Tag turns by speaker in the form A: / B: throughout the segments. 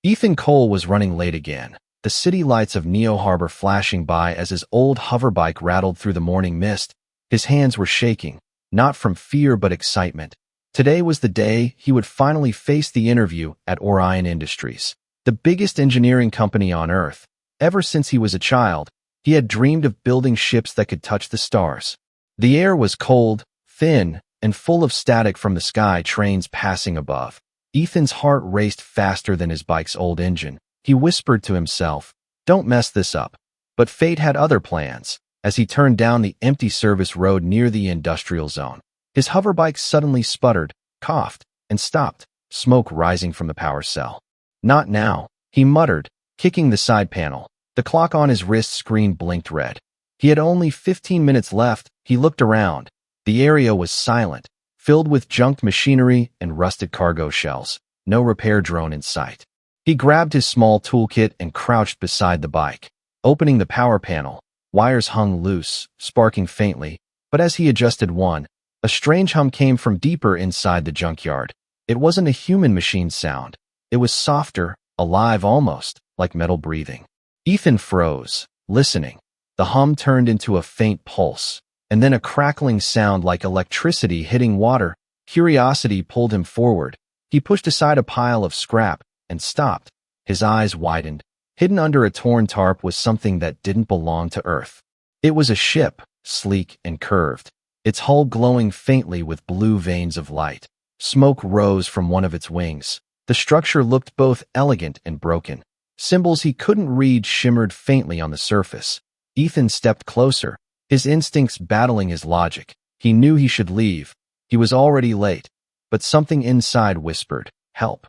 A: Ethan Cole was running late again, the city lights of Neo Harbor flashing by as his old hoverbike rattled through the morning mist. His hands were shaking, not from fear but excitement. Today was the day he would finally face the interview at Orion Industries, the biggest engineering company on Earth. Ever since he was a child, he had dreamed of building ships that could touch the stars. The air was cold, thin, and full of static from the sky trains passing above. Ethan's heart raced faster than his bike's old engine. He whispered to himself, "Don't mess this up." But fate had other plans. As he turned down the empty service road near the industrial zone, his hoverbike suddenly sputtered, coughed, and stopped, smoke rising from the power cell. "Not now," he muttered, kicking the side panel. The clock on his wrist screen blinked red. He had only 15 minutes left. He looked around. The area was silent, filled with junked machinery and rusted cargo shells. No repair drone in sight. He grabbed his small toolkit and crouched beside the bike. Opening the power panel, wires hung loose, sparking faintly, but as he adjusted one, a strange hum came from deeper inside the junkyard. It wasn't a human machine sound. It was softer, alive almost, like metal breathing. Ethan froze, listening. The hum turned into a faint pulse, and then a crackling sound like electricity hitting water. Curiosity pulled him forward. He pushed aside a pile of scrap and stopped. His eyes widened. Hidden under a torn tarp was something that didn't belong to Earth. It was a ship, sleek and curved, its hull glowing faintly with blue veins of light. Smoke rose from one of its wings. The structure looked both elegant and broken. Symbols he couldn't read shimmered faintly on the surface. Ethan stepped closer, his instincts battling his logic. He knew he should leave. He was already late, but something inside whispered, "Help."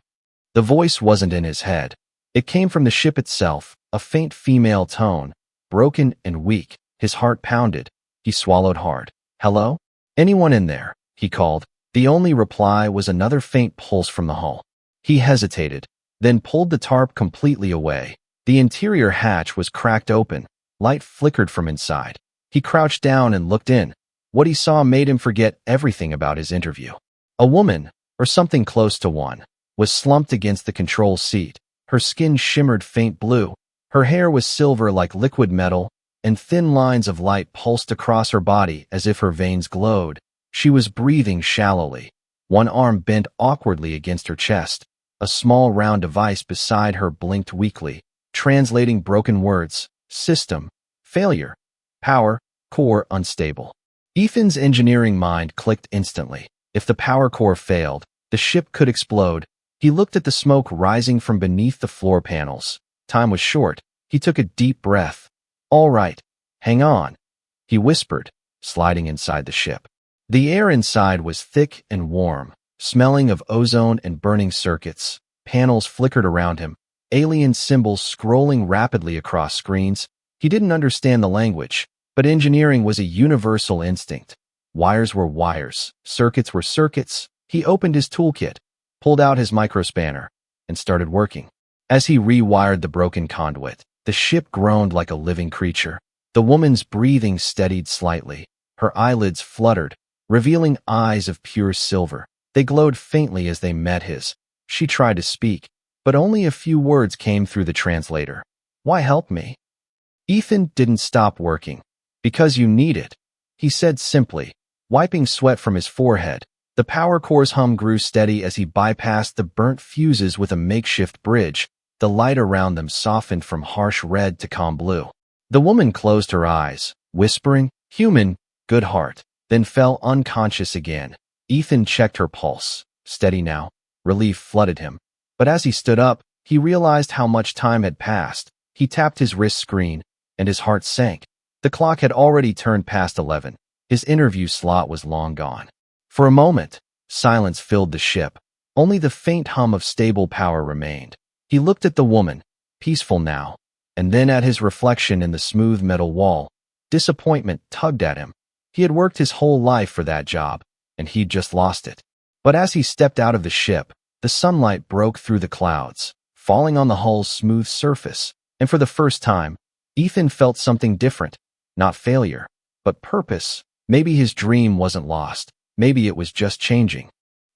A: The voice wasn't in his head. It came from the ship itself, a faint female tone, broken and weak. His heart pounded. He swallowed hard. "Hello? Anyone in there?" he called. The only reply was another faint pulse from the hull. He hesitated, then pulled the tarp completely away. The interior hatch was cracked open. Light flickered from inside. He crouched down and looked in. What he saw made him forget everything about his interview. A woman, or something close to one, was slumped against the control seat. Her skin shimmered faint blue. Her hair was silver like liquid metal, and thin lines of light pulsed across her body as if her veins glowed. She was breathing shallowly. One arm bent awkwardly against her chest. A small round device beside her blinked weakly, translating broken words. System, failure. Power, core unstable. Ethan's engineering mind clicked instantly. If the power core failed, the ship could explode. He looked at the smoke rising from beneath the floor panels. Time was short. He took a deep breath. "All right, hang on," he whispered, sliding inside the ship. The air inside was thick and warm, smelling of ozone and burning circuits. Panels flickered around him, alien symbols scrolling rapidly across screens. He didn't understand the language, but engineering was a universal instinct. Wires were wires, circuits were circuits. He opened his toolkit, pulled out his microspanner, and started working. As he rewired the broken conduit, the ship groaned like a living creature. The woman's breathing steadied slightly. Her eyelids fluttered, revealing eyes of pure silver. They glowed faintly as they met his. She tried to speak, but only a few words came through the translator. "Why help me?" Ethan didn't stop working. "Because you need it," he said simply, wiping sweat from his forehead. The power core's hum grew steady as he bypassed the burnt fuses with a makeshift bridge. The light around them softened from harsh red to calm blue. The woman closed her eyes, whispering, "Human, good heart," then fell unconscious again. Ethan checked her pulse. Steady now. Relief flooded him. But as he stood up, he realized how much time had passed. He tapped his wrist screen, and his heart sank. The clock had already turned past 11. His interview slot was long gone. For a moment, silence filled the ship. Only the faint hum of stable power remained. He looked at the woman, peaceful now, and then at his reflection in the smooth metal wall. Disappointment tugged at him. He had worked his whole life for that job, and he'd just lost it. But as he stepped out of the ship, the sunlight broke through the clouds, falling on the hull's smooth surface, and for the first time, Ethan felt something different. Not failure, but purpose. Maybe his dream wasn't lost. Maybe it was just changing.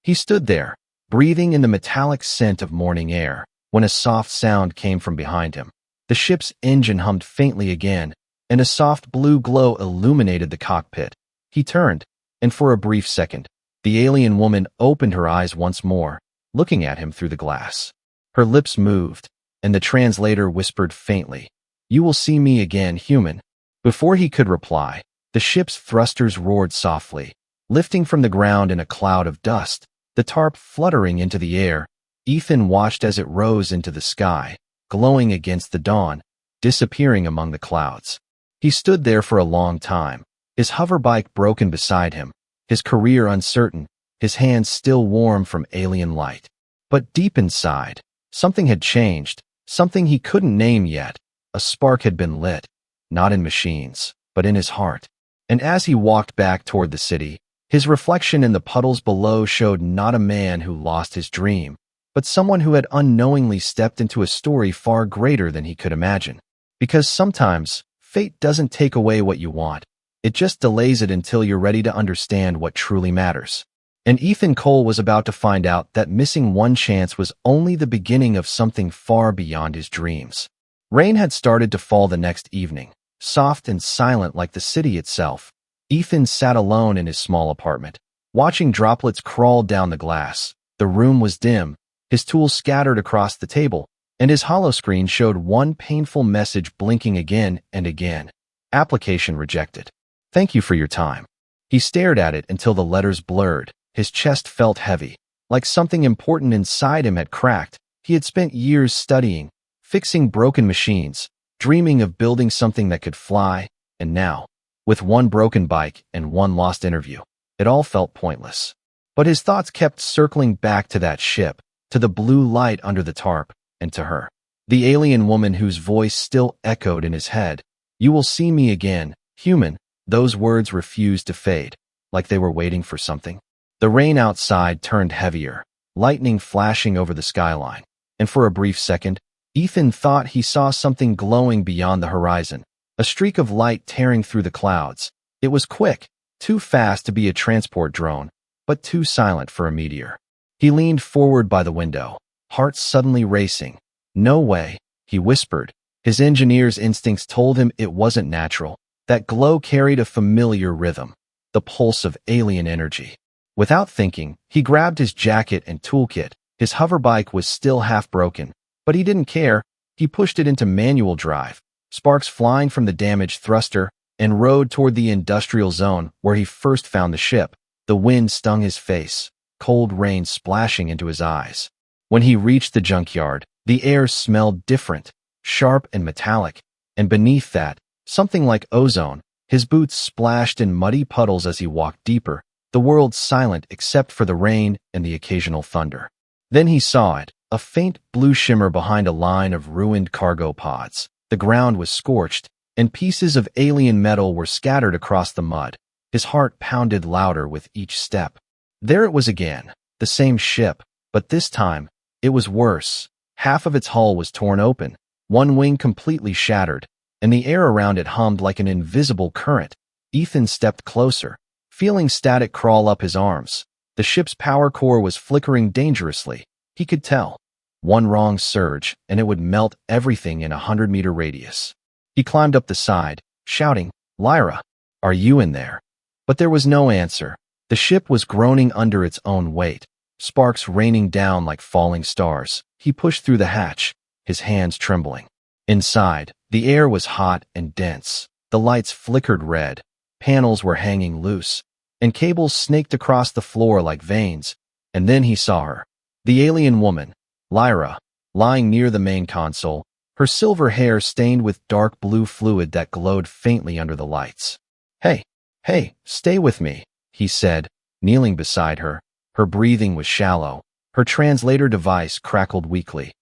A: He stood there, breathing in the metallic scent of morning air, when a soft sound came from behind him. The ship's engine hummed faintly again, and a soft blue glow illuminated the cockpit. He turned, and for a brief second, the alien woman opened her eyes once more, looking at him through the glass. Her lips moved, and the translator whispered faintly, "You will see me again, human." Before he could reply, the ship's thrusters roared softly, lifting from the ground in a cloud of dust, the tarp fluttering into the air. Ethan watched as it rose into the sky, glowing against the dawn, disappearing among the clouds. He stood there for a long time, his hoverbike broken beside him, his career uncertain, his hands still warm from alien light. But deep inside, something had changed, something he couldn't name yet. A spark had been lit, not in machines, but in his heart. And as he walked back toward the city, his reflection in the puddles below showed not a man who lost his dream, but someone who had unknowingly stepped into a story far greater than he could imagine. Because sometimes, fate doesn't take away what you want. It just delays it until you're ready to understand what truly matters. And Ethan Cole was about to find out that missing one chance was only the beginning of something far beyond his dreams. Rain had started to fall the next evening, soft and silent like the city itself. Ethan sat alone in his small apartment, watching droplets crawl down the glass. The room was dim, his tools scattered across the table, and his holoscreen showed one painful message blinking again and again. Application rejected. Thank you for your time. He stared at it until the letters blurred. His chest felt heavy, like something important inside him had cracked. He had spent years studying, fixing broken machines, dreaming of building something that could fly, and now, with one broken bike and one lost interview, it all felt pointless. But his thoughts kept circling back to that ship, to the blue light under the tarp, and to her. The alien woman whose voice still echoed in his head. "You will see me again, human." Those words refused to fade, like they were waiting for something. The rain outside turned heavier, lightning flashing over the skyline, and for a brief second, Ethan thought he saw something glowing beyond the horizon, a streak of light tearing through the clouds. It was quick, too fast to be a transport drone, but too silent for a meteor. He leaned forward by the window, heart suddenly racing. "No way," he whispered. His engineer's instincts told him it wasn't natural. That glow carried a familiar rhythm, the pulse of alien energy. Without thinking, he grabbed his jacket and toolkit. His hoverbike was still half broken, but he didn't care. He pushed it into manual drive, sparks flying from the damaged thruster, and rode toward the industrial zone where he first found the ship. The wind stung his face, cold rain splashing into his eyes. When he reached the junkyard, the air smelled different, sharp and metallic, and beneath that, something like ozone. His boots splashed in muddy puddles as he walked deeper, the world silent except for the rain and the occasional thunder. Then he saw it, a faint blue shimmer behind a line of ruined cargo pods. The ground was scorched, and pieces of alien metal were scattered across the mud. His heart pounded louder with each step. There it was again, the same ship, but this time, it was worse. Half of its hull was torn open, one wing completely shattered, and the air around it hummed like an invisible current. Ethan stepped closer, feeling static crawl up his arms. The ship's power core was flickering dangerously. He could tell. One wrong surge, and it would melt everything in a 100-meter radius. He climbed up the side, shouting, "Lyra, are you in there?" But there was no answer. The ship was groaning under its own weight, sparks raining down like falling stars. He pushed through the hatch, his hands trembling. Inside, the air was hot and dense. The lights flickered red, panels were hanging loose, and cables snaked across the floor like veins. And then he saw her, the alien woman, Lyra, lying near the main console, her silver hair stained with dark blue fluid that glowed faintly under the lights. Hey, stay with me," he said, kneeling beside her. Her breathing was shallow. Her translator device crackled weakly.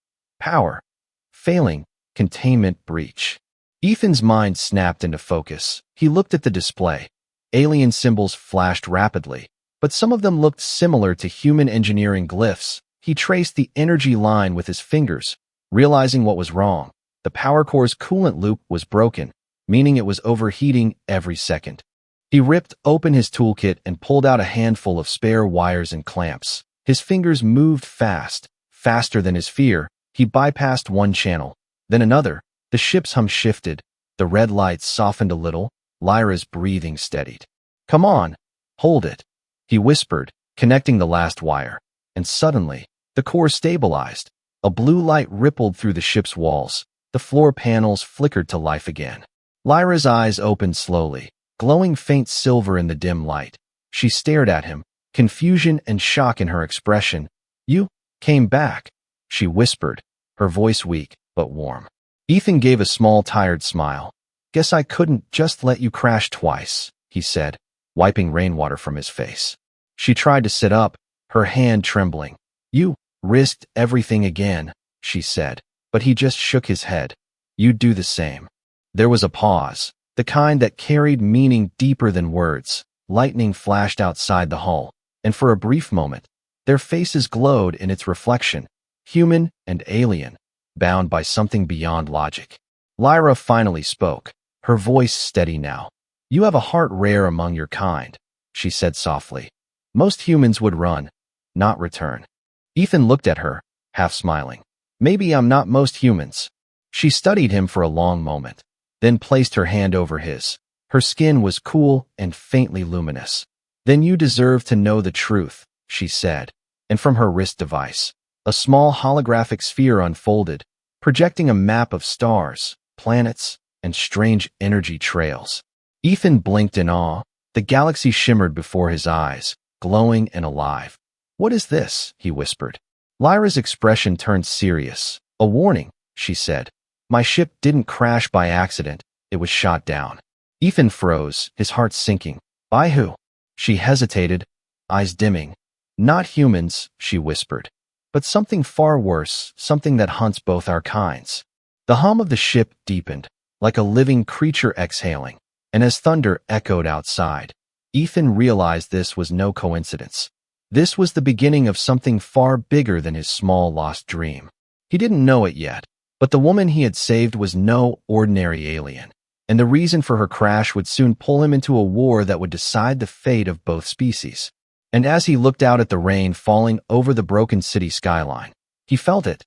A: Power. Failing. Containment breach. Ethan's mind snapped into focus. He looked at the display. Alien symbols flashed rapidly, but some of them looked similar to human engineering glyphs. He traced the energy line with his fingers, realizing what was wrong. The power core's coolant loop was broken, meaning it was overheating every second. He ripped open his toolkit and pulled out a handful of spare wires and clamps. His fingers moved fast, faster than his fear, He bypassed one channel, then another. The ship's hum shifted. The red lights softened a little. Lyra's breathing steadied. "Come on, hold it," he whispered, connecting the last wire. And suddenly, the core stabilized. A blue light rippled through the ship's walls. The floor panels flickered to life again. Lyra's eyes opened slowly, glowing faint silver in the dim light. She stared at him, confusion and shock in her expression. "You came back," she whispered, her voice weak but warm. Ethan gave a small, tired smile. "Guess I couldn't just let you crash twice," he said, wiping rainwater from his face. She tried to sit up, her hand trembling. "You risked everything again," she said, but he just shook his head. "You'd do the same." There was a pause, the kind that carried meaning deeper than words. Lightning flashed outside the hull, and for a brief moment, their faces glowed in its reflection, human and alien, bound by something beyond logic. Lyra finally spoke, her voice steady now. "You have a heart rare among your kind," she said softly. "Most humans would run, not return." Ethan looked at her, half smiling. "Maybe I'm not most humans." She studied him for a long moment, then placed her hand over his. Her skin was cool and faintly luminous. "Then you deserve to know the truth," she said, and from her wrist device, a small holographic sphere unfolded, projecting a map of stars, planets, and strange energy trails. Ethan blinked in awe. The galaxy shimmered before his eyes, glowing and alive. "What is this?" he whispered. Lyra's expression turned serious. "A warning," she said. "My ship didn't crash by accident. It was shot down." Ethan froze, his heart sinking. "By who?" She hesitated, eyes dimming. "Not humans," she whispered, "but something far worse, something that hunts both our kinds." The hum of the ship deepened, like a living creature exhaling, and as thunder echoed outside, Ethan realized this was no coincidence. This was the beginning of something far bigger than his small lost dream. He didn't know it yet, but the woman he had saved was no ordinary alien, and the reason for her crash would soon pull him into a war that would decide the fate of both species. And as he looked out at the rain falling over the broken city skyline, he felt it.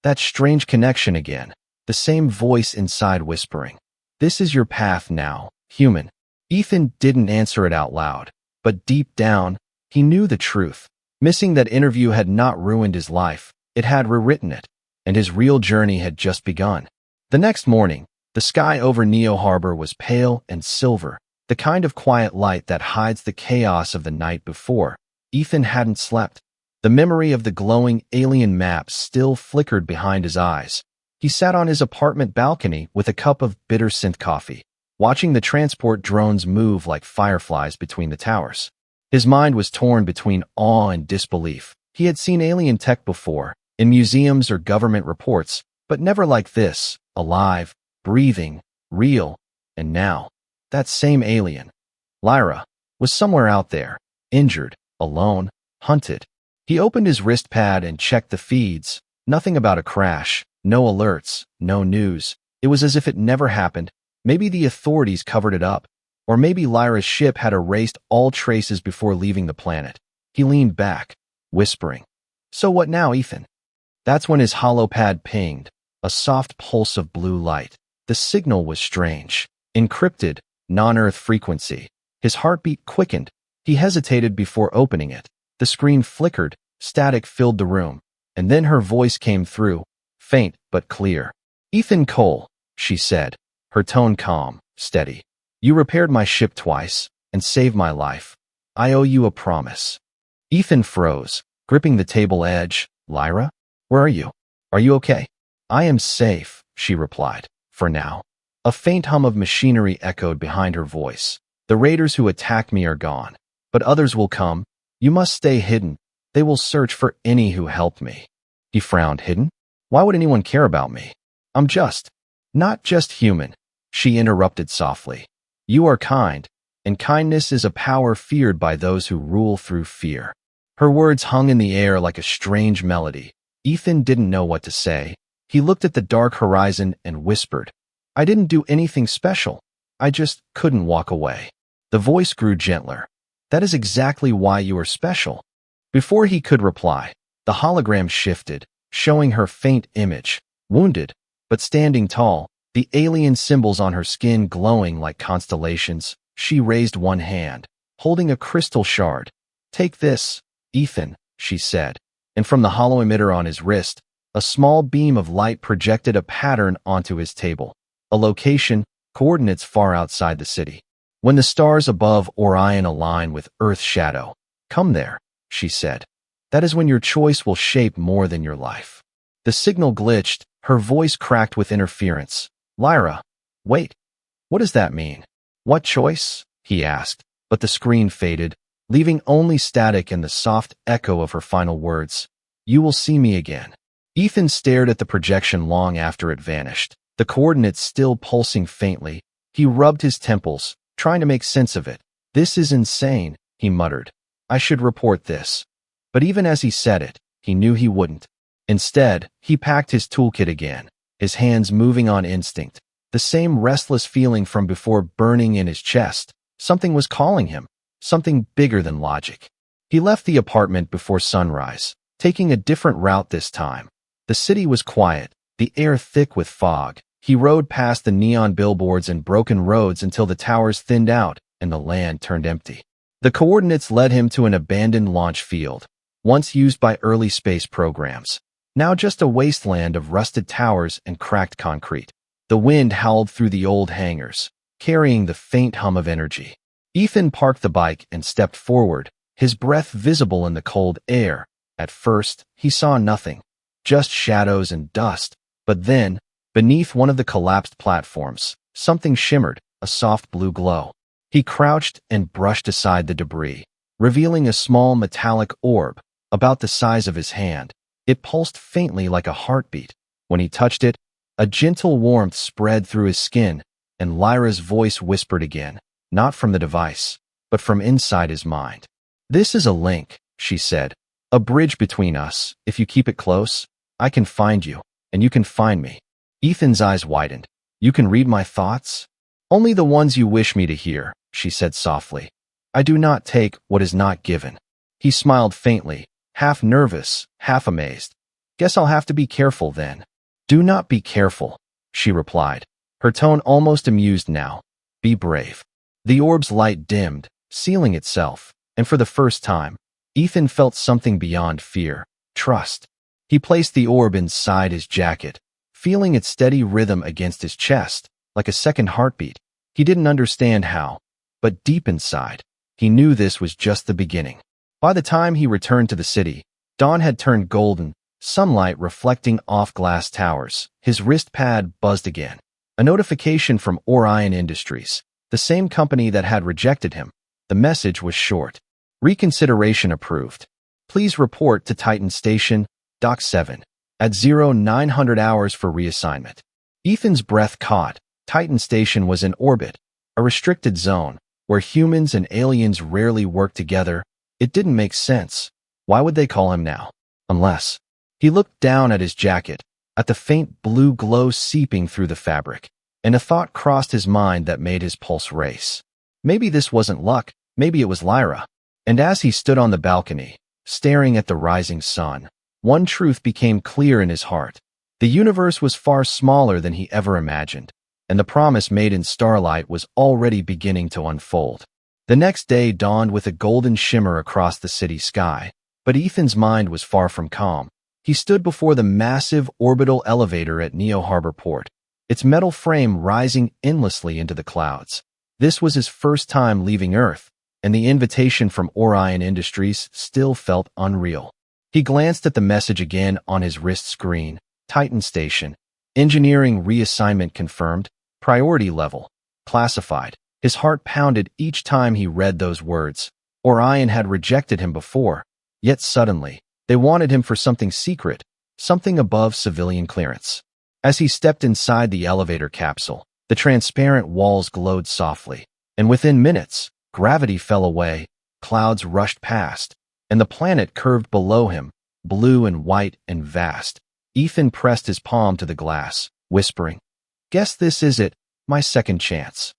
A: That strange connection again, the same voice inside whispering, "This is your path now, human." Ethan didn't answer it out loud, but deep down, he knew the truth. Missing that interview had not ruined his life, it had rewritten it, and his real journey had just begun. The next morning, the sky over Neo Harbor was pale and silver, the kind of quiet light that hides the chaos of the night before. Ethan hadn't slept. The memory of the glowing alien map still flickered behind his eyes. He sat on his apartment balcony with a cup of bitter synth coffee, watching the transport drones move like fireflies between the towers. His mind was torn between awe and disbelief. He had seen alien tech before, in museums or government reports, but never like this, alive, breathing, real. And now, that same alien, Lyra, was somewhere out there, injured, alone, hunted. He opened his wrist pad and checked the feeds. Nothing about a crash, no alerts, no news. It was as if it never happened. Maybe the authorities covered it up, or maybe Lyra's ship had erased all traces before leaving the planet. He leaned back, whispering, "So what now, Ethan?" That's when his holopad pinged, a soft pulse of blue light. The signal was strange, encrypted, non-Earth frequency. His heartbeat quickened. He hesitated before opening it. The screen flickered, static filled the room, and then her voice came through, faint but clear. "Ethan Cole," she said, her tone calm, steady. "You repaired my ship twice and saved my life. I owe you a promise." Ethan froze, gripping the table edge. "Lyra? Where are you? Are you okay?" "I am safe," she replied, "for now." A faint hum of machinery echoed behind her voice. "The raiders who attacked me are gone, but others will come. You must stay hidden. They will search for any who helped me." He frowned. "Hidden? Why would anyone care about me? I'm not just human," she interrupted softly. "You are kind, and kindness is a power feared by those who rule through fear." Her words hung in the air like a strange melody. Ethan didn't know what to say. He looked at the dark horizon and whispered, "I didn't do anything special. I just couldn't walk away." The voice grew gentler. "That is exactly why you are special." Before he could reply, the hologram shifted, showing her faint image, wounded, but standing tall, the alien symbols on her skin glowing like constellations. She raised one hand, holding a crystal shard. "Take this, Ethan," she said, and from the hollow emitter on his wrist, a small beam of light projected a pattern onto his table, a location, coordinates far outside the city. "When the stars above Orion align with Earth's shadow, come there," she said. "That is when your choice will shape more than your life." The signal glitched, her voice cracked with interference. "Lyra, wait. What does that mean?" "What choice?" he asked, but the screen faded, leaving only static and the soft echo of her final words. "You will see me again." Ethan stared at the projection long after it vanished, the coordinates still pulsing faintly. He rubbed his temples, trying to make sense of it. "This is insane," he muttered. "I should report this." But even as he said it, he knew he wouldn't. Instead, he packed his toolkit again, his hands moving on instinct, the same restless feeling from before burning in his chest. Something was calling him, something bigger than logic. He left the apartment before sunrise, taking a different route this time. The city was quiet, the air thick with fog. He rode past the neon billboards and broken roads until the towers thinned out and the land turned empty. The coordinates led him to an abandoned launch field, once used by early space programs, now just a wasteland of rusted towers and cracked concrete. The wind howled through the old hangars, carrying the faint hum of energy. Ethan parked the bike and stepped forward, his breath visible in the cold air. At first, he saw nothing, just shadows and dust. But then, beneath one of the collapsed platforms, something shimmered, a soft blue glow. He crouched and brushed aside the debris, revealing a small metallic orb, about the size of his hand. It pulsed faintly like a heartbeat. When he touched it, a gentle warmth spread through his skin, and Lyra's voice whispered again, not from the device, but from inside his mind. "This is a link," she said, "a bridge between us. If you keep it close, I can find you, and you can find me." Ethan's eyes widened. "You can read my thoughts?" "Only the ones you wish me to hear," she said softly. "I do not take what is not given." He smiled faintly, half nervous, half amazed. "Guess I'll have to be careful then." "Do not be careful," she replied, her tone almost amused now. "Be brave." The orb's light dimmed, sealing itself, and for the first time, Ethan felt something beyond fear, trust. He placed the orb inside his jacket, feeling its steady rhythm against his chest, like a second heartbeat. He didn't understand how, but deep inside, he knew this was just the beginning. By the time he returned to the city, dawn had turned golden, sunlight reflecting off glass towers. His wrist pad buzzed again. A notification from Orion Industries, the same company that had rejected him. The message was short. "Reconsideration approved. Please report to Titan Station, Dock 7, at 0900 hours for reassignment." Ethan's breath caught. Titan Station was in orbit, a restricted zone, where humans and aliens rarely worked together. It didn't make sense. Why would they call him now? Unless... He looked down at his jacket, at the faint blue glow seeping through the fabric, and a thought crossed his mind that made his pulse race. Maybe this wasn't luck, maybe it was Lyra. And as he stood on the balcony, staring at the rising sun, one truth became clear in his heart. The universe was far smaller than he ever imagined, and the promise made in starlight was already beginning to unfold. The next day dawned with a golden shimmer across the city sky, but Ethan's mind was far from calm. He stood before the massive orbital elevator at Neo Harbor Port, its metal frame rising endlessly into the clouds. This was his first time leaving Earth, and the invitation from Orion Industries still felt unreal. He glanced at the message again on his wrist screen. Titan Station. Engineering reassignment confirmed. Priority level. Classified. His heart pounded each time he read those words. Orion had rejected him before, yet suddenly, they wanted him for something secret, something above civilian clearance. As he stepped inside the elevator capsule, the transparent walls glowed softly, and within minutes, gravity fell away, clouds rushed past, and the planet curved below him, blue and white and vast. Ethan pressed his palm to the glass, whispering, "Guess this is it, my second chance."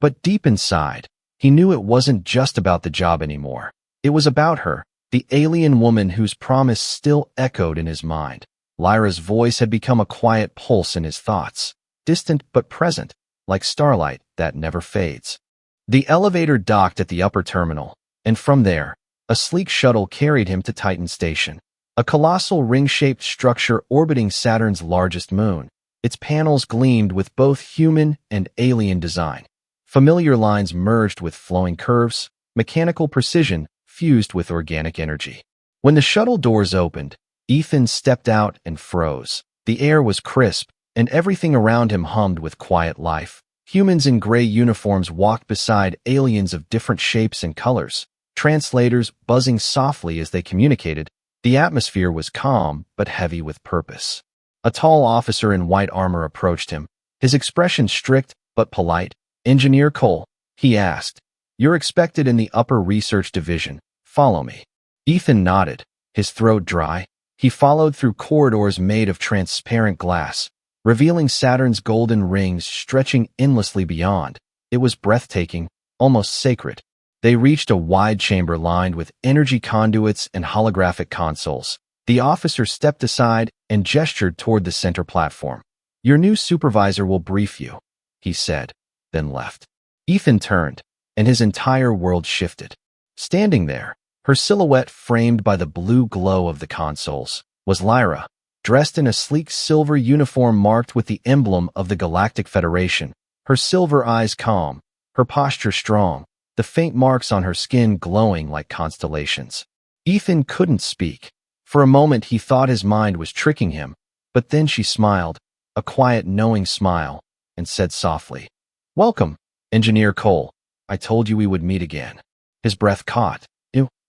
A: But deep inside, he knew it wasn't just about the job anymore. It was about her, the alien woman whose promise still echoed in his mind. Lyra's voice had become a quiet pulse in his thoughts, distant but present, like starlight that never fades. The elevator docked at the upper terminal, and from there, a sleek shuttle carried him to Titan Station, a colossal ring-shaped structure orbiting Saturn's largest moon. Its panels gleamed with both human and alien design. Familiar lines merged with flowing curves, mechanical precision fused with organic energy. When the shuttle doors opened, Ethan stepped out and froze. The air was crisp, and everything around him hummed with quiet life. Humans in gray uniforms walked beside aliens of different shapes and colors, translators buzzing softly as they communicated. The atmosphere was calm but heavy with purpose. A tall officer in white armor approached him, his expression strict but polite. "Engineer Cole," he asked, "you're expected in the upper research division. Follow me." Ethan nodded, his throat dry. He followed through corridors made of transparent glass, revealing Saturn's golden rings stretching endlessly beyond. It was breathtaking, almost sacred. They reached a wide chamber lined with energy conduits and holographic consoles. The officer stepped aside and gestured toward the center platform. "Your new supervisor will brief you," he said, then left. Ethan turned, and his entire world shifted. Standing there, her silhouette framed by the blue glow of the consoles, was Lyra, dressed in a sleek silver uniform marked with the emblem of the Galactic Federation, her silver eyes calm, her posture strong, the faint marks on her skin glowing like constellations. Ethan couldn't speak. For a moment he thought his mind was tricking him, but then she smiled, a quiet knowing smile, and said softly, "Welcome, Engineer Cole. I told you we would meet again." His breath caught.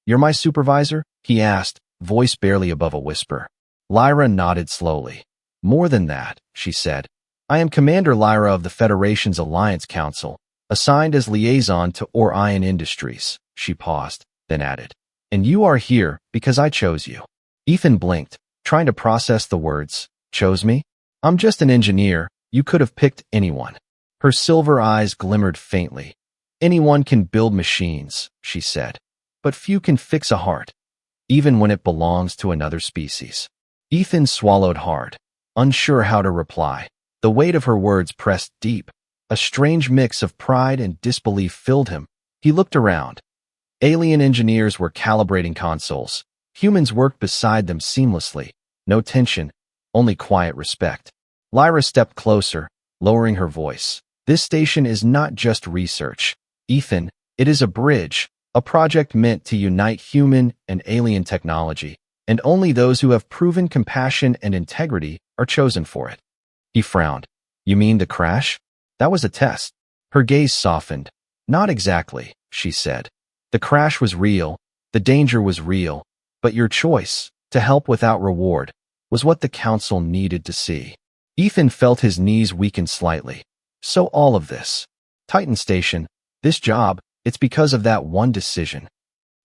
A: "You're my supervisor?" he asked, voice barely above a whisper. Lyra nodded slowly. "More than that," she said. "I am Commander Lyra of the Federation's Alliance Council, assigned as liaison to Orion Industries." She paused, then added, "And you are here because I chose you." Ethan blinked, trying to process the words. "Chose me? I'm just an engineer. You could have picked anyone." Her silver eyes glimmered faintly. "Anyone can build machines," she said, "but few can fix a heart, even when it belongs to another species." Ethan swallowed hard, unsure how to reply. The weight of her words pressed deep. A strange mix of pride and disbelief filled him. He looked around. Alien engineers were calibrating consoles. Humans worked beside them seamlessly. No tension, only quiet respect. Lyra stepped closer, lowering her voice. "This station is not just research, Ethan. It is a bridge, a project meant to unite human and alien technology, and only those who have proven compassion and integrity are chosen for it." He frowned. "You mean the crash? That was a test." Her gaze softened. "Not exactly," she said. "The crash was real, the danger was real, but your choice, to help without reward, was what the council needed to see." Ethan felt his knees weaken slightly. So all of this, Titan Station, this job, it's because of that one decision.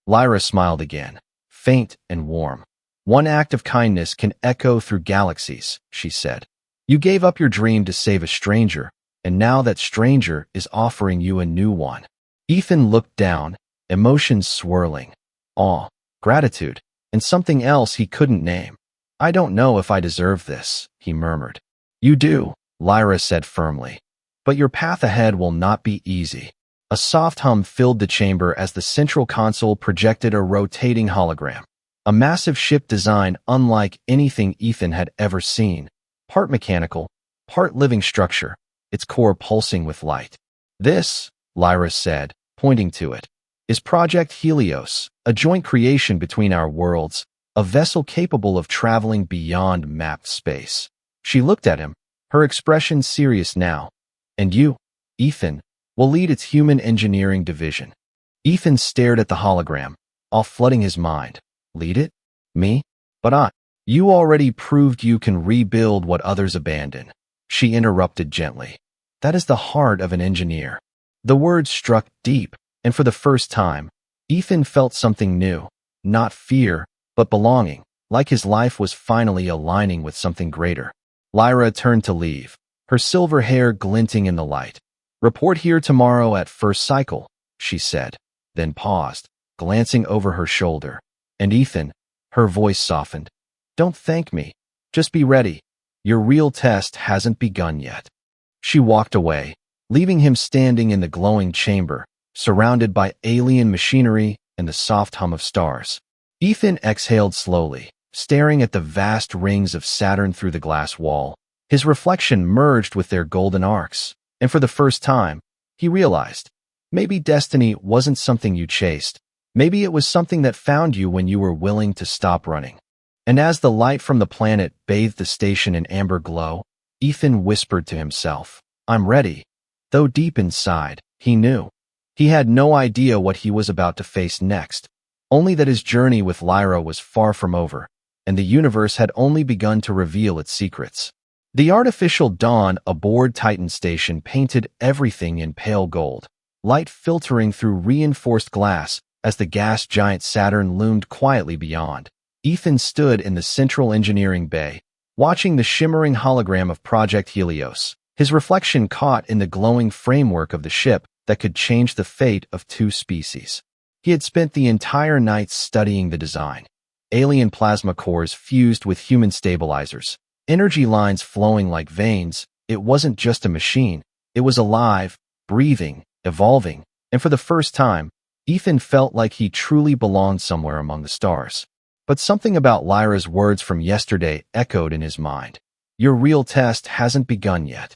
A: Lyra smiled again, faint and warm. "One act of kindness can echo through galaxies," she said. "You gave up your dream to save a stranger, and now that stranger is offering you a new one." Ethan looked down, emotions swirling. Awe, gratitude, and something else he couldn't name. "I don't know if I deserve this," he murmured. "You do," Lyra said firmly. "But your path ahead will not be easy." A soft hum filled the chamber as the central console projected a rotating hologram. A massive ship design unlike anything Ethan had ever seen. Part mechanical, part living structure, its core pulsing with light. "This," Lyra said, pointing to it, "is Project Helios, a joint creation between our worlds, a vessel capable of traveling beyond mapped space." She looked at him, her expression serious now. "And you, Ethan, will lead its human engineering division." Ethan stared at the hologram, all flooding his mind. "Lead it? Me? But you already proved you can rebuild what others abandon." She interrupted gently. "That is the heart of an engineer." The words struck deep, and for the first time, Ethan felt something new. Not fear, but belonging, like his life was finally aligning with something greater. Lyra turned to leave, her silver hair glinting in the light. "Report here tomorrow at first cycle," she said, then paused, glancing over her shoulder. "And Ethan," her voice softened, "don't thank me. Just be ready. Your real test hasn't begun yet." She walked away, leaving him standing in the glowing chamber, surrounded by alien machinery and the soft hum of stars. Ethan exhaled slowly, staring at the vast rings of Saturn through the glass wall. His reflection merged with their golden arcs, and for the first time, he realized, maybe destiny wasn't something you chased. Maybe it was something that found you when you were willing to stop running. And as the light from the planet bathed the station in amber glow, Ethan whispered to himself, "I'm ready." Though deep inside, he knew. He had no idea what he was about to face next, only that his journey with Lyra was far from over, and the universe had only begun to reveal its secrets. The artificial dawn aboard Titan Station painted everything in pale gold, light filtering through reinforced glass as the gas giant Saturn loomed quietly beyond. Ethan stood in the central engineering bay, watching the shimmering hologram of Project Helios, his reflection caught in the glowing framework of the ship that could change the fate of two species. He had spent the entire night studying the design. Alien plasma cores fused with human stabilizers, energy lines flowing like veins. It wasn't just a machine. It was alive, breathing, evolving, and for the first time, Ethan felt like he truly belonged somewhere among the stars. But something about Lyra's words from yesterday echoed in his mind. Your real test hasn't begun yet.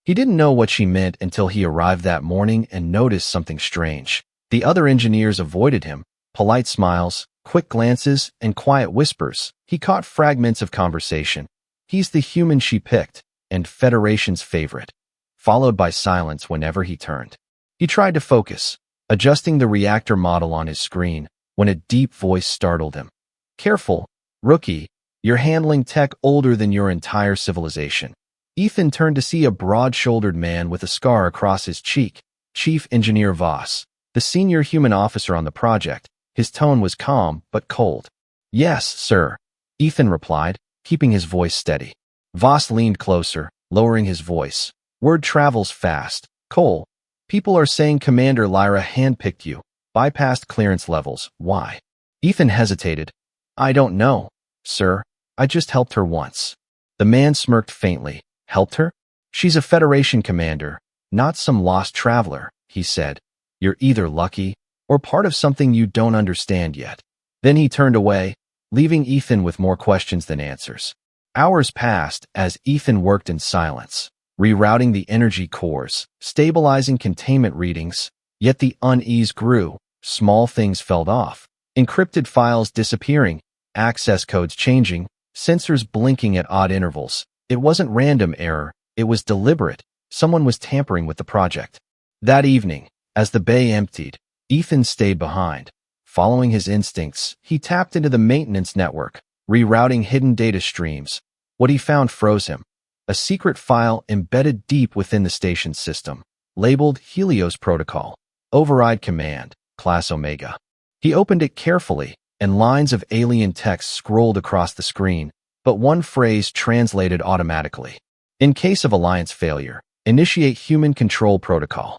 A: He didn't know what she meant until he arrived that morning and noticed something strange. The other engineers avoided him, polite smiles, quick glances, and quiet whispers. He caught fragments of conversation. He's the human she picked, and Federation's favorite, followed by silence whenever he turned. He tried to focus, adjusting the reactor model on his screen, when a deep voice startled him. Careful, rookie, you're handling tech older than your entire civilization. Ethan turned to see a broad-shouldered man with a scar across his cheek, Chief Engineer Voss, the senior human officer on the project. His tone was calm but cold. Yes, sir, Ethan replied, keeping his voice steady. Voss leaned closer, lowering his voice. Word travels fast. Cole, people are saying Commander Lyra handpicked you, bypassed clearance levels. Why? Ethan hesitated. I don't know, sir. I just helped her once. The man smirked faintly. Helped her? She's a Federation commander, not some lost traveler, he said. You're either lucky or part of something you don't understand yet. Then he turned away, leaving Ethan with more questions than answers. Hours passed as Ethan worked in silence, rerouting the energy cores, stabilizing containment readings, yet the unease grew. Small things fell off. Encrypted files disappearing, access codes changing, sensors blinking at odd intervals. It wasn't random error, it was deliberate. Someone was tampering with the project. That evening, as the bay emptied, Ethan stayed behind. Following his instincts, he tapped into the maintenance network, rerouting hidden data streams. What he found froze him. A secret file embedded deep within the station's system, labeled Helios Protocol, Override Command, Class Omega. He opened it carefully, and lines of alien text scrolled across the screen, but one phrase translated automatically. In case of Alliance failure, initiate human control protocol.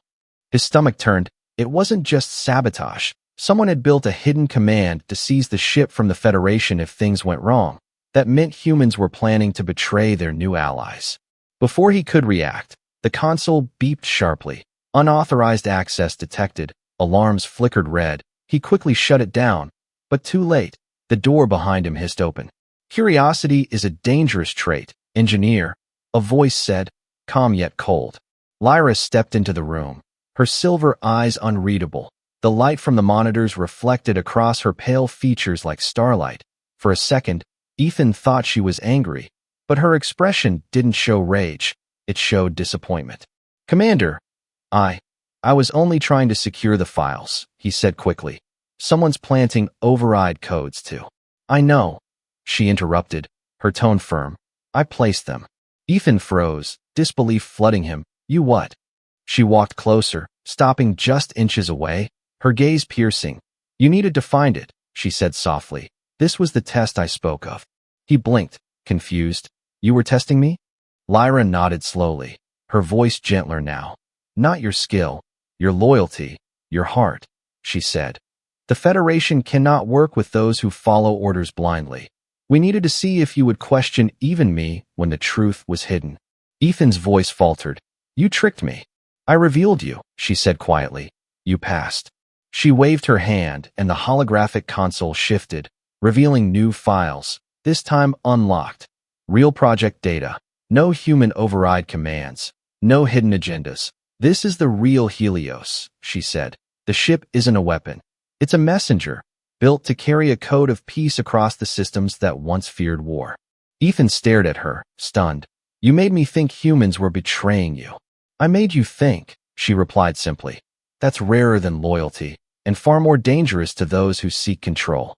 A: His stomach turned. It wasn't just sabotage. Someone had built a hidden command to seize the ship from the Federation if things went wrong. That meant humans were planning to betray their new allies. Before he could react, the console beeped sharply. Unauthorized access detected. Alarms flickered red. He quickly shut it down, but too late. The door behind him hissed open. Curiosity is a dangerous trait, engineer, a voice said, calm yet cold. Lyra stepped into the room, her silver eyes unreadable. The light from the monitors reflected across her pale features like starlight. For a second, Ethan thought she was angry, but her expression didn't show rage. It showed disappointment. Commander, I was only trying to secure the files, he said quickly. Someone's planting override codes too. I know, she interrupted, her tone firm. I placed them. Ethan froze, disbelief flooding him. You what? She walked closer, stopping just inches away, her gaze piercing. You needed to find it, she said softly. This was the test I spoke of. He blinked, confused. You were testing me? Lyra nodded slowly, her voice gentler now. Not your skill, your loyalty, your heart, she said. The Federation cannot work with those who follow orders blindly. We needed to see if you would question even me when the truth was hidden. Ethan's voice faltered. You tricked me. I revealed you, she said quietly. You passed. She waved her hand, and the holographic console shifted, revealing new files, this time unlocked. Real project data. No human override commands. No hidden agendas. This is the real Helios, she said. The ship isn't a weapon. It's a messenger, built to carry a code of peace across the systems that once feared war. Ethan stared at her, stunned. You made me think humans were betraying you. I made you think, she replied simply. That's rarer than loyalty, and far more dangerous to those who seek control.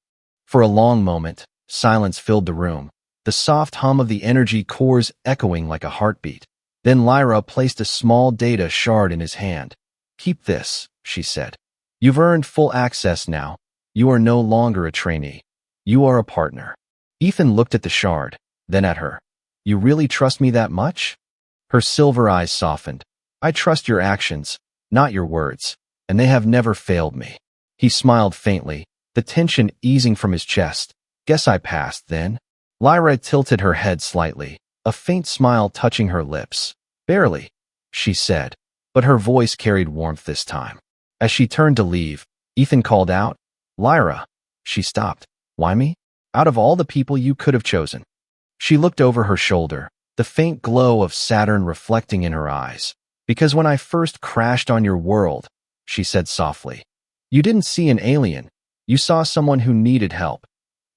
A: For a long moment, silence filled the room, the soft hum of the energy cores echoing like a heartbeat. Then Lyra placed a small data shard in his hand. Keep this, she said. You've earned full access now. You are no longer a trainee. You are a partner. Ethan looked at the shard, then at her. You really trust me that much? Her silver eyes softened. I trust your actions, not your words, and they have never failed me. He smiled faintly, the tension easing from his chest. Guess I passed, then? Lyra tilted her head slightly, a faint smile touching her lips. Barely, she said, but her voice carried warmth this time. As she turned to leave, Ethan called out, Lyra. She stopped. Why me? Out of all the people you could have chosen. She looked over her shoulder, the faint glow of Saturn reflecting in her eyes. Because when I first crashed on your world, she said softly, you didn't see an alien. You saw someone who needed help.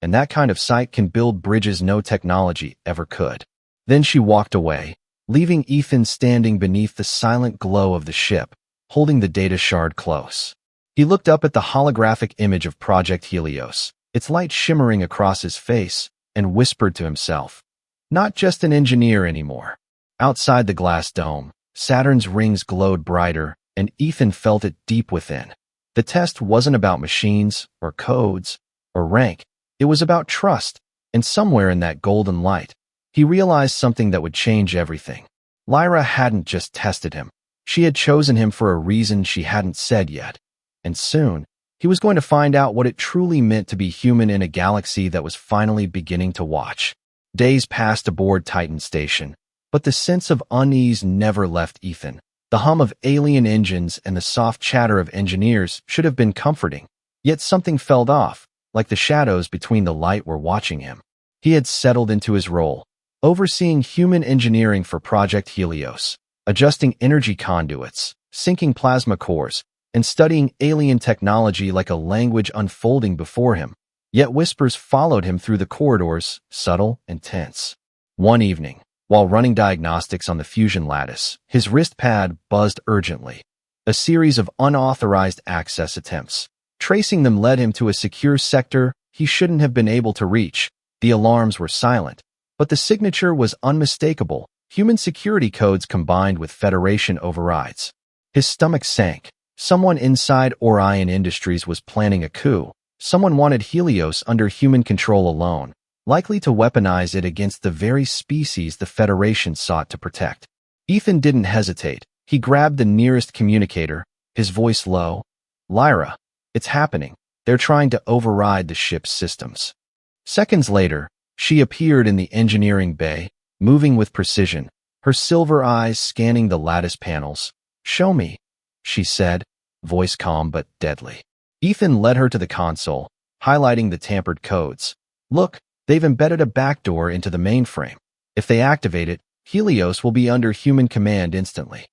A: And that kind of sight can build bridges no technology ever could. Then she walked away, leaving Ethan standing beneath the silent glow of the ship, holding the data shard close. He looked up at the holographic image of Project Helios, its light shimmering across his face, and whispered to himself, not just an engineer anymore. Outside the glass dome, Saturn's rings glowed brighter, and Ethan felt it deep within. The test wasn't about machines, or codes, or rank. It was about trust, and somewhere in that golden light, he realized something that would change everything. Lyra hadn't just tested him. She had chosen him for a reason she hadn't said yet. And soon, he was going to find out what it truly meant to be human in a galaxy that was finally beginning to watch. Days passed aboard Titan Station, but the sense of unease never left Ethan. The hum of alien engines and the soft chatter of engineers should have been comforting. Yet something felt off, like the shadows between the light were watching him. He had settled into his role, overseeing human engineering for Project Helios, adjusting energy conduits, syncing plasma cores, and studying alien technology like a language unfolding before him. Yet whispers followed him through the corridors, subtle and tense. One evening, while running diagnostics on the fusion lattice, his wrist pad buzzed urgently. A series of unauthorized access attempts. Tracing them led him to a secure sector he shouldn't have been able to reach. The alarms were silent, but the signature was unmistakable. Human security codes combined with Federation overrides. His stomach sank. Someone inside Orion Industries was planning a coup. Someone wanted Helios under human control alone, likely to weaponize it against the very species the Federation sought to protect. Ethan didn't hesitate. He grabbed the nearest communicator, his voice low. Lyra, it's happening. They're trying to override the ship's systems. Seconds later, she appeared in the engineering bay, moving with precision, her silver eyes scanning the lattice panels. Show me, she said, voice calm but deadly. Ethan led her to the console, highlighting the tampered codes. Look, they've embedded a backdoor into the mainframe. If they activate it, Helios will be under human command instantly.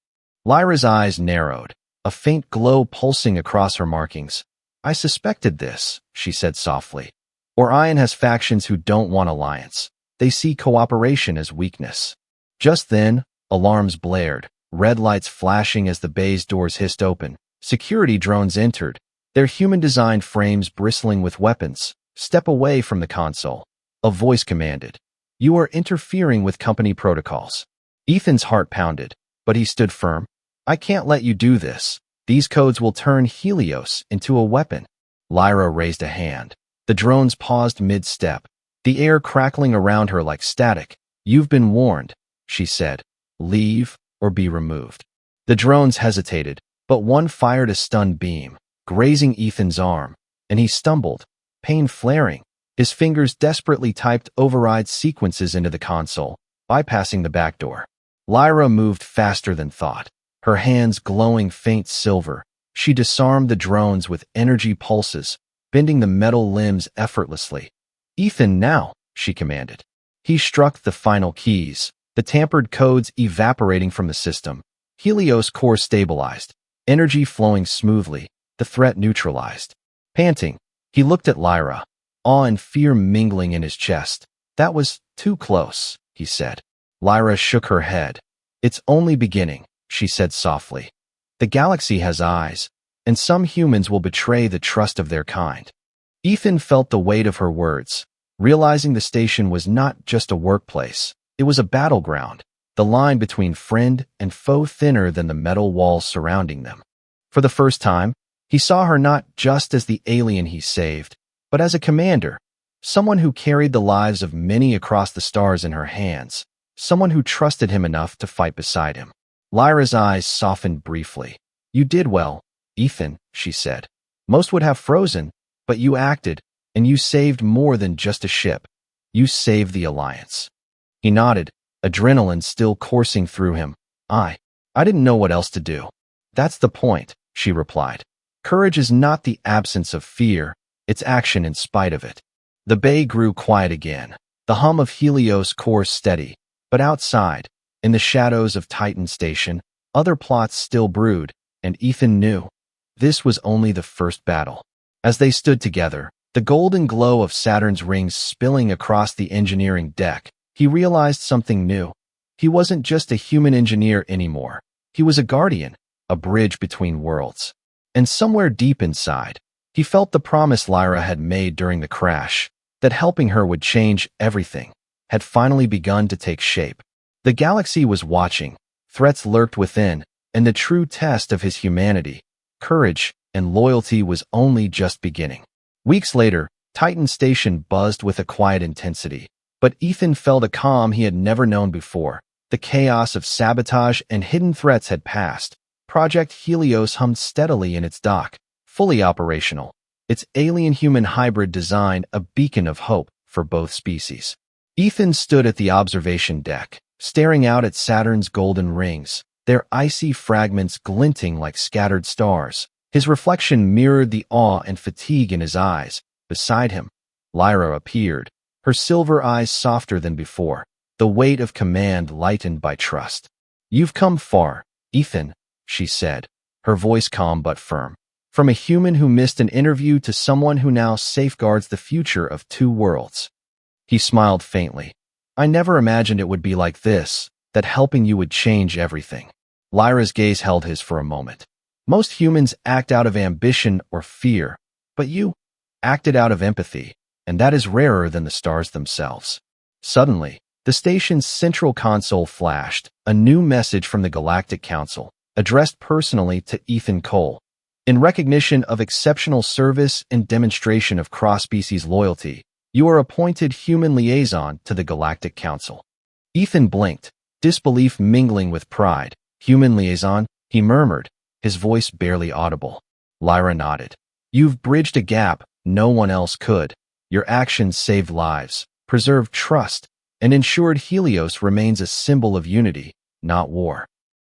A: Lyra's eyes narrowed, a faint glow pulsing across her markings. I suspected this, she said softly. Orion has factions who don't want alliance. They see cooperation as weakness. Just then, alarms blared, red lights flashing as the bay's doors hissed open. Security drones entered, their human-designed frames bristling with weapons. Step away from the console. A voice commanded. You are interfering with company protocols. Ethan's heart pounded, but he stood firm. I can't let you do this. These codes will turn Helios into a weapon. Lyra raised a hand. The drones paused mid-step, the air crackling around her like static. You've been warned, she said. Leave or be removed. The drones hesitated, but one fired a stun beam, grazing Ethan's arm, and he stumbled, pain flaring. His fingers desperately typed override sequences into the console, bypassing the back door. Lyra moved faster than thought, her hands glowing faint silver. She disarmed the drones with energy pulses, bending the metal limbs effortlessly. "Ethan, now," she commanded. He struck the final keys, the tampered codes evaporating from the system. Helios core stabilized, energy flowing smoothly, the threat neutralized. Panting, he looked at Lyra, awe and fear mingling in his chest. "That was too close," he said. Lyra shook her head. "It's only beginning," she said softly. "The galaxy has eyes, and some humans will betray the trust of their kind." Ethan felt the weight of her words, realizing the station was not just a workplace. It was a battleground, the line between friend and foe thinner than the metal walls surrounding them. For the first time, he saw her not just as the alien he saved, but as a commander, someone who carried the lives of many across the stars in her hands, someone who trusted him enough to fight beside him. Lyra's eyes softened briefly. "You did well, Ethan," she said. "Most would have frozen, but you acted, and you saved more than just a ship. You saved the Alliance." He nodded, adrenaline still coursing through him. I didn't know what else to do." "That's the point," she replied. "Courage is not the absence of fear, it's action in spite of it." The bay grew quiet again, the hum of Helios core steady, but outside, in the shadows of Titan Station, other plots still brewed, and Ethan knew this was only the first battle. As they stood together, the golden glow of Saturn's rings spilling across the engineering deck, he realized something new. He wasn't just a human engineer anymore. He was a guardian, a bridge between worlds. And somewhere deep inside, he felt the promise Lyra had made during the crash, that helping her would change everything, had finally begun to take shape. The galaxy was watching, threats lurked within, and the true test of his humanity, courage, and loyalty was only just beginning. Weeks later, Titan Station buzzed with a quiet intensity, but Ethan felt a calm he had never known before. The chaos of sabotage and hidden threats had passed. Project Helios hummed steadily in its dock, fully operational, its alien-human hybrid design a beacon of hope for both species. Ethan stood at the observation deck, staring out at Saturn's golden rings, their icy fragments glinting like scattered stars. His reflection mirrored the awe and fatigue in his eyes. Beside him, Lyra appeared, her silver eyes softer than before, the weight of command lightened by trust. "You've come far, Ethan," she said, her voice calm but firm. "From a human who missed an interview to someone who now safeguards the future of two worlds." He smiled faintly. "I never imagined it would be like this, that helping you would change everything." Lyra's gaze held his for a moment. "Most humans act out of ambition or fear, but you acted out of empathy, and that is rarer than the stars themselves." Suddenly, the station's central console flashed, a new message from the Galactic Council, addressed personally to Ethan Cole. "In recognition of exceptional service and demonstration of cross-species loyalty, you are appointed human liaison to the Galactic Council." Ethan blinked, disbelief mingling with pride. "Human liaison?" he murmured, his voice barely audible. Lyra nodded. "You've bridged a gap no one else could. Your actions saved lives, preserved trust, and ensured Helios remains a symbol of unity, not war."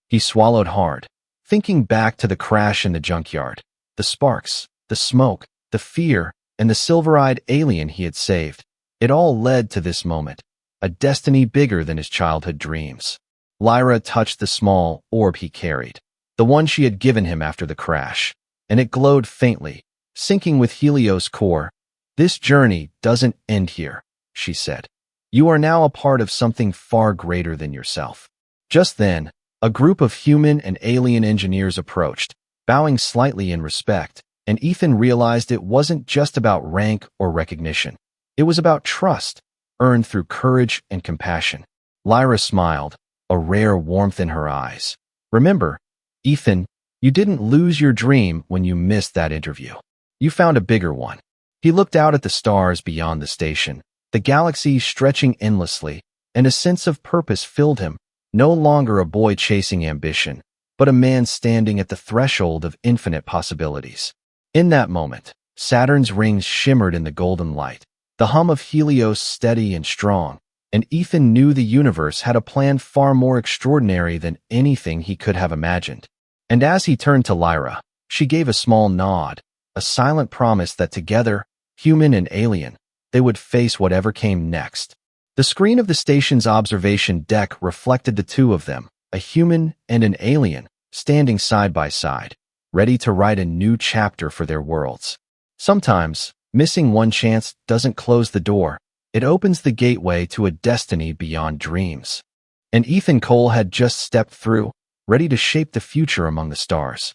A: He swallowed hard, thinking back to the crash in the junkyard, the sparks, the smoke, the fear, and the silver-eyed alien he had saved. It all led to this moment, a destiny bigger than his childhood dreams. Lyra touched the small orb he carried, the one she had given him after the crash, and it glowed faintly, syncing with Helios' core. "This journey doesn't end here," she said. "You are now a part of something far greater than yourself." Just then, a group of human and alien engineers approached, bowing slightly in respect, and Ethan realized it wasn't just about rank or recognition. It was about trust, earned through courage and compassion. Lyra smiled, a rare warmth in her eyes. "Remember, Ethan, you didn't lose your dream when you missed that interview. You found a bigger one." He looked out at the stars beyond the station, the galaxy stretching endlessly, and a sense of purpose filled him, no longer a boy chasing ambition, but a man standing at the threshold of infinite possibilities. In that moment, Saturn's rings shimmered in the golden light, the hum of Helios steady and strong, and Ethan knew the universe had a plan far more extraordinary than anything he could have imagined. And as he turned to Lyra, she gave a small nod, a silent promise that together, human and alien, they would face whatever came next. The screen of the station's observation deck reflected the two of them, a human and an alien, standing side by side, ready to write a new chapter for their worlds. Sometimes, missing one chance doesn't close the door. It opens the gateway to a destiny beyond dreams. And Ethan Cole had just stepped through, ready to shape the future among the stars.